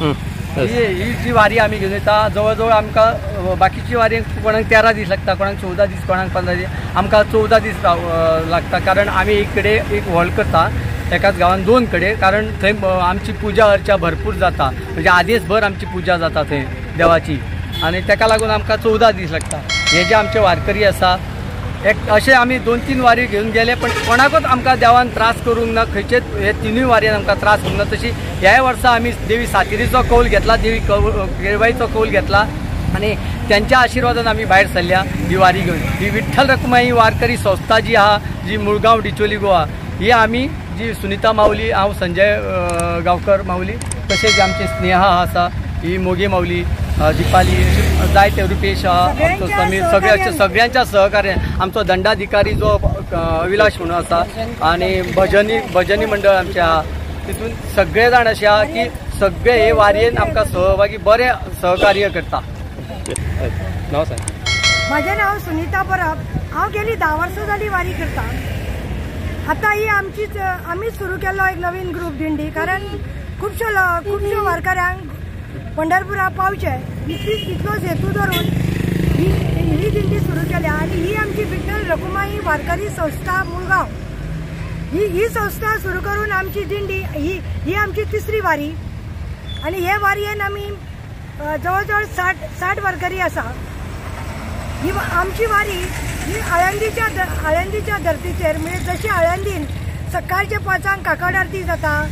ही जी वारी आमी घेवन येता जवळ आमकां बाकीची वारी कोणाक 13 दीस लागता, कोणाक 14 दीस, कोणाक 15 दीस, आमकां 14 दीस लागता। कारण आमी एक कडेन एक हॉल करता एकाच गांवांत 2 कडेन, कारण थंय आमची पुजा अर्चा भरपूर जाता, म्हणजे आदेसभर आमची पुजा जाता थंय देवाची, आनी ताका लागून आमकां 14 दीस लागता। हे जे आमचे वारकरी आसा अशें आमी 2-3 वारी घेवन गेले, पण कोणाकूच आमकां देवान त्रास करूंक ना, खंयचेच हे 3 वारयेन आमकां त्रास करूंक ना। तशी ह्या वर्सा आमी देवी सातेरीचो कौल घेतला, देवी केळबाईचो कौल घेतला, आणि त्यांच्या आशिर्वादान आमी भायर सरल्या ही वारी घेवन। ही विठ्ठल रखुमाई वारकरी संस्था जी आहा, जी मुळगांव डिचोली गोवा, ही आमी जी सुनीता माऊली, हांव संजय गांवकर माऊली, तशेंच आमची स्नेहा आसा, ही मोगे माऊली, दिपाली, जायते रुपेश समीर, सगळ्यांच्या सहकार्य, आमचो दंडाधिकारी जो अविलाश म्हणून आसा, आणि भजनी मंडळ आमच्या तितून सगळे जाण अशे आहा की सगळे हे वारयेन आमकां सहभागी बरे सहकार्य करता। नाव सांग। माझे नाव सुनीता परब, हांव गेली 10 वर्सां जाली वारी करता। आता ही आम्ही सुरू केलो एक नवीन ग्रुप दिंडी, कारण खुबशो वारकऱ्यांक पंढरपुरा पावचे इतलोच हेतू धरून ही दिंडी सुरू केल्या। आणि ही आमची विठ्ठल रखुमाई वारकरी संस्था मुळगांव, ही संस्था सुरू करून आमची दिंडी ही आमची 3री वारी, आणि हे वारयेन आमी जवळ 60 वारकरी आसा। ही आमची वारी ही आळंदीच्या धर्तीचेर, म्हणजे जशी आळंदीन सकाळचे 5 काकड आरती जाता,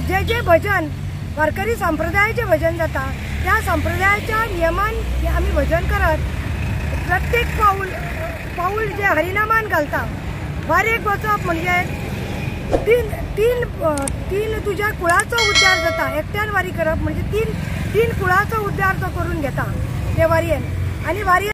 जे भजन वारकरी संप्रदायाचे भजन जाता, त्या संप्रदायाच्या नियमान आम्ही भजन करत प्रत्येक पाऊल जे हरिनामान घालता। वारेक वचप म्हणजे तीन तुझ्या कुळाचो उद्धार जाता। एकट्यान वारी करप म्हणजे तीन कुळाचो उद्धार तो करून घेता ते वारयेन। आणि वारयेन